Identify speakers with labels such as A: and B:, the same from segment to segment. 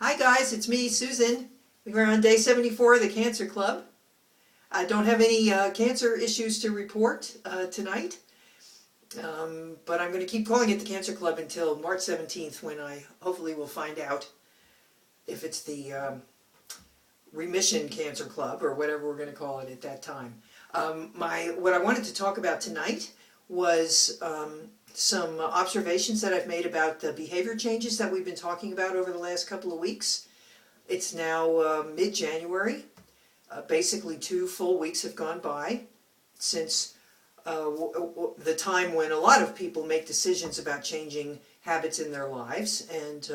A: Hi guys, it's me, Susan. We are on day 74 of the Cancer Club. I don't have any cancer issues to report tonight, but I'm going to keep calling it the Cancer Club until March 17th, when I hopefully will find out if it's the Remission Cancer Club or whatever we're going to call it at that time. What I wanted to talk about tonight was some observations that I've made about the behavior changes that we've been talking about over the last couple of weeks. It's now mid-January. Basically 2 full weeks have gone by since the time when a lot of people make decisions about changing habits in their lives, and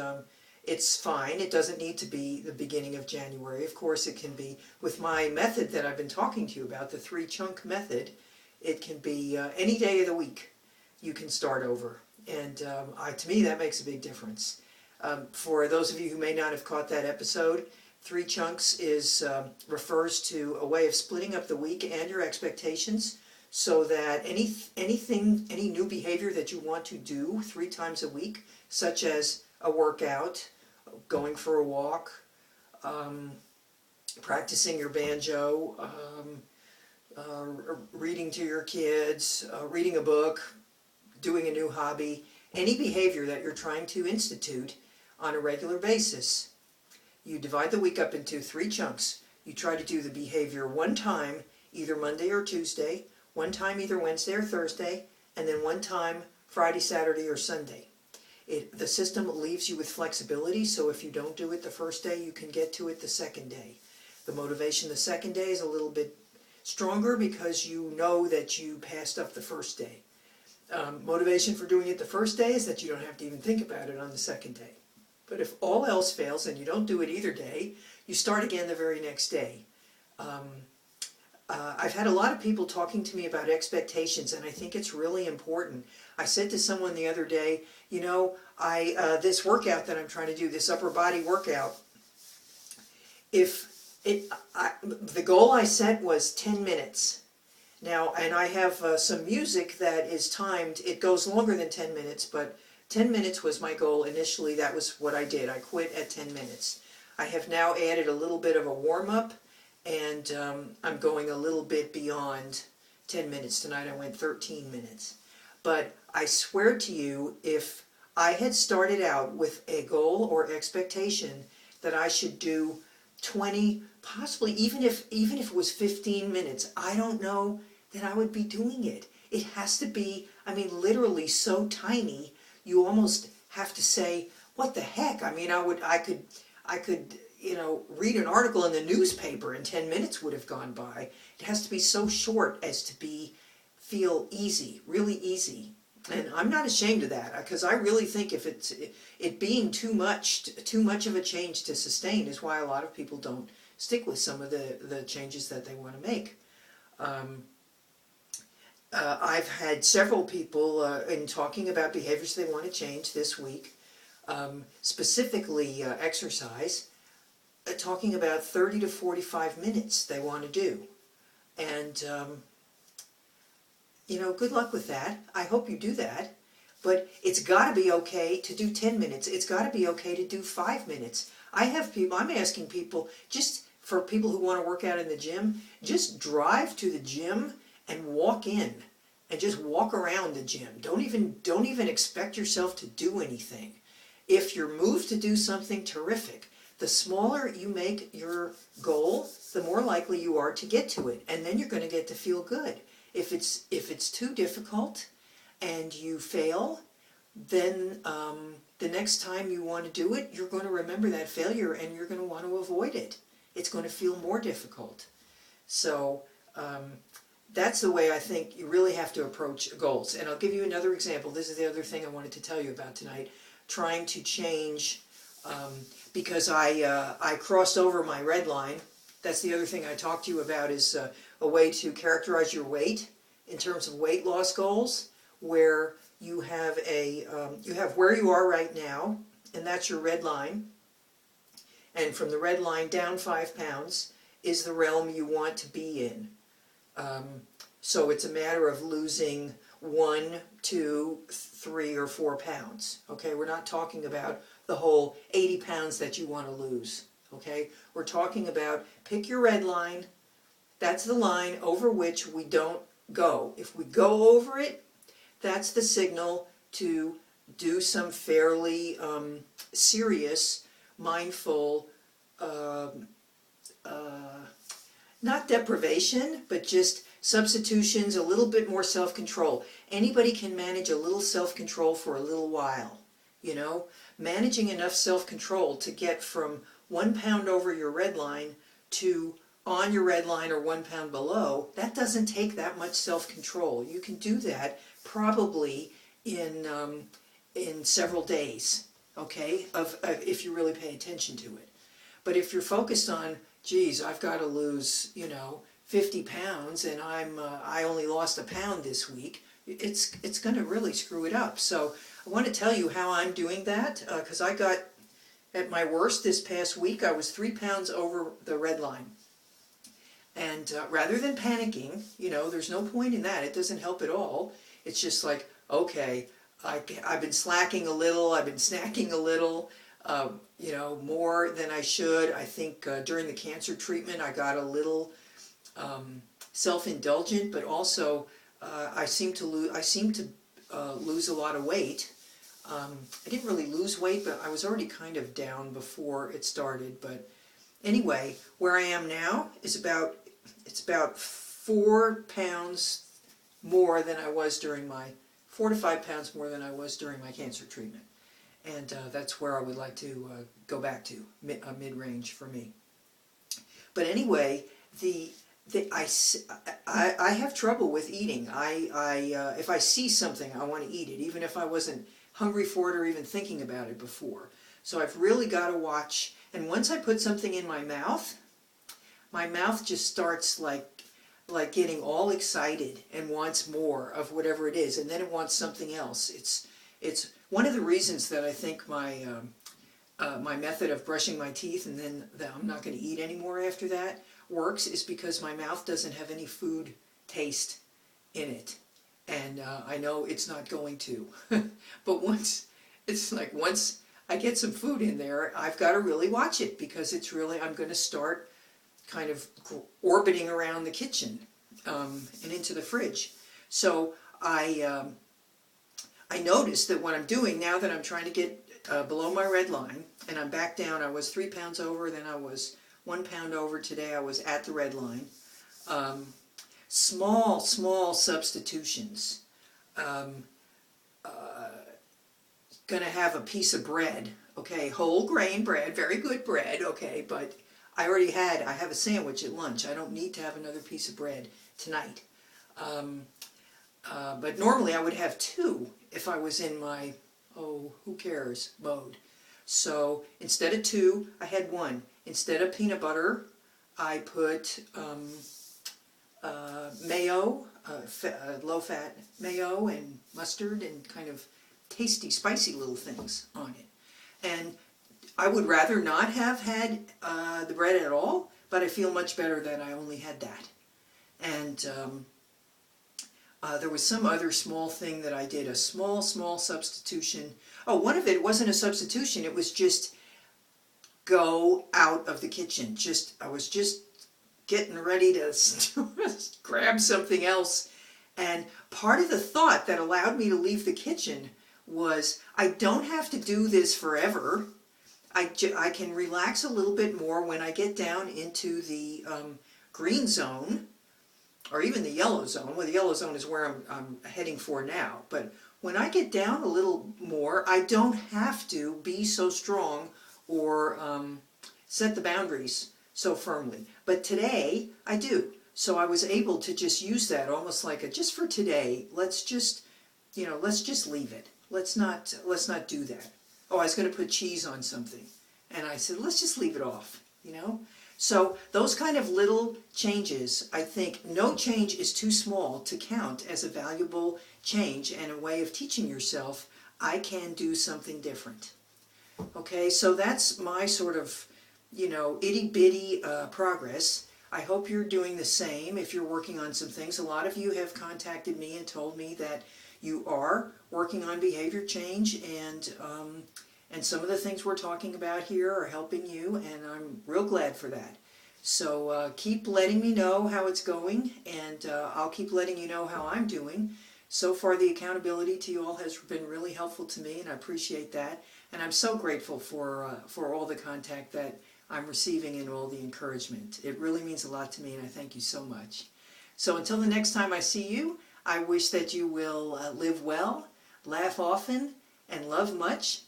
A: it's fine. It doesn't need to be the beginning of January. Of course it can be. With my method that I've been talking to you about, the 3-chunk method, it can be any day of the week you can start over, and to me that makes a big difference. For those of you who may not have caught that episode, 3 chunks refers to a way of splitting up the week and your expectations, so that any new behavior that you want to do 3 times a week, such as a workout, going for a walk, practicing your banjo, reading to your kids, reading a book, doing a new hobby, any behavior that you're trying to institute on a regular basis. You divide the week up into 3 chunks. You try to do the behavior 1 time, either Monday or Tuesday, 1 time either Wednesday or Thursday, and then 1 time Friday, Saturday, or Sunday. The system leaves you with flexibility, so if you don't do it the first day, you can get to it the second day. The motivation the second day is a little bit stronger because you know that you passed up the first day. Motivation for doing it the first day is that you don't have to even think about it on the second day. But if all else fails and you don't do it either day, you start again the very next day. I've had a lot of people talking to me about expectations, and I think it's really important. I said to someone the other day, you know, this workout that I'm trying to do, this upper body workout, the goal I set was 10 minutes. Now, and I have some music that is timed. It goes longer than 10 minutes, but 10 minutes was my goal initially. That was what I did. I quit at 10 minutes. I have now added a little bit of a warm-up, and I'm going a little bit beyond 10 minutes. Tonight I went 13 minutes. But I swear to you, if I had started out with a goal or expectation that I should do 20, possibly even if it was 15 minutes, I don't know that I would be doing it. It has to be, I mean, literally so tiny, you almost have to say, what the heck? I mean, I could, you know, read an article in the newspaper and 10 minutes would have gone by. It has to be so short as to feel easy, really easy. And I'm not ashamed of that, because I really think if it being too much of a change to sustain is why a lot of people don't stick with some of the changes that they want to make. I've had several people in talking about behaviors they want to change this week, specifically exercise, talking about 30 to 45 minutes they want to do. And you know, good luck with that. I hope you do that. But it's got to be okay to do 10 minutes. It's got to be okay to do 5 minutes. I'm asking people, just for people who want to work out in the gym, just drive to the gym and walk in and just walk around the gym. Don't even expect yourself to do anything. If you're moved to do something, terrific. The smaller you make your goal, the more likely you are to get to it, and then you're going to get to feel good. If it's too difficult and you fail, then the next time you want to do it, you're going to remember that failure and you're going to want to avoid it. It's going to feel more difficult. So that's the way I think you really have to approach goals. And I'll give you another example. This is the other thing I wanted to tell you about tonight. Trying to change, because I crossed over my red line. That's the other thing I talked to you about, is a way to characterize your weight in terms of weight loss goals, where you have where you are right now, and that's your red line. And from the red line down 5 pounds is the realm you want to be in. So it's a matter of losing 1, 2, 3, or 4 pounds. Okay, we're not talking about the whole 80 pounds that you want to lose, okay? We're talking about pick your red line. That's the line over which we don't go. If we go over it, that's the signal to do some fairly serious, mindful, not deprivation, but just substitutions, a little bit more self-control. Anybody can manage a little self-control for a little while, you know? Managing enough self-control to get from 1 pound over your red line to on your red line or 1 pound below, that doesn't take that much self-control. You can do that probably in several days, okay, if you really pay attention to it. But if you're focused on, geez, I've got to lose, 50 pounds and I only lost a pound this week, it's going to really screw it up. So I want to tell you how I'm doing that, because I got, at my worst this past week, I was 3 pounds over the red line. And rather than panicking, there's no point in that. It doesn't help at all. It's just like, okay, I've been slacking a little, I've been snacking a little, more than I should. I think during the cancer treatment I got a little self-indulgent, but also I seem to lose a lot of weight. I didn't really lose weight, but I was already kind of down before it started. But anyway, where I am now is about 4 pounds more than I was during my 4 to 5 pounds more than I was during my cancer treatment, and that's where I would like to go back to, mid-range for me. But anyway, I have trouble with eating. If I see something, I want to eat it, even if I wasn't hungry for it or even thinking about it before. So I've really got to watch. And once I put something in my mouth just starts like getting all excited and wants more of whatever it is, and then it wants something else. It's one of the reasons that I think my my method of brushing my teeth and then that I'm not going to eat anymore after that works, is because my mouth doesn't have any food taste in it, and I know it's not going to. But once I get some food in there, I've got to really watch it, because I'm going to start kind of orbiting around the kitchen and into the fridge. So I noticed that what I'm doing now that I'm trying to get below my red line, and I'm back down, I was 3 pounds over, then I was 1 pound over, today I was at the red line. Small substitutions. Gonna have a piece of bread, okay, whole grain bread, very good bread, okay, but I have a sandwich at lunch. I don't need to have another piece of bread tonight. But normally I would have 2 if I was in my, who cares mode. So instead of 2, I had 1. Instead of peanut butter, I put mayo, low-fat mayo and mustard and kind of tasty, spicy little things on it. And I would rather not have had the bread at all, but I feel much better that I only had that. And there was some other small thing that I did, a small substitution. One of it wasn't a substitution, it was just go out of the kitchen. I was just getting ready to grab something else. And part of the thought that allowed me to leave the kitchen was, I don't have to do this forever. I can relax a little bit more when I get down into the green zone, or even the yellow zone. Well, the yellow zone is where I'm heading for now. But when I get down a little more, I don't have to be so strong or set the boundaries so firmly. But today, I do. So I was able to just use that almost like just for today, let's just leave it. Let's not do that. I was going to put cheese on something, and I said, let's just leave it off, So those kind of little changes, I think no change is too small to count as a valuable change and a way of teaching yourself, I can do something different. Okay, so that's my sort of, itty-bitty progress. I hope you're doing the same if you're working on some things. A lot of you have contacted me and told me that you are working on behavior change, and And some of the things we're talking about here are helping you, and I'm real glad for that. So keep letting me know how it's going, and I'll keep letting you know how I'm doing. So far the accountability to you all has been really helpful to me, and I appreciate that. And I'm so grateful for all the contact that I'm receiving and all the encouragement. It really means a lot to me, and I thank you so much. So until the next time I see you, I wish that you will live well, laugh often, and love much.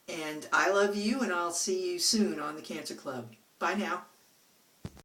A: And I love you, and I'll see you soon on the Cancer Club. Bye now.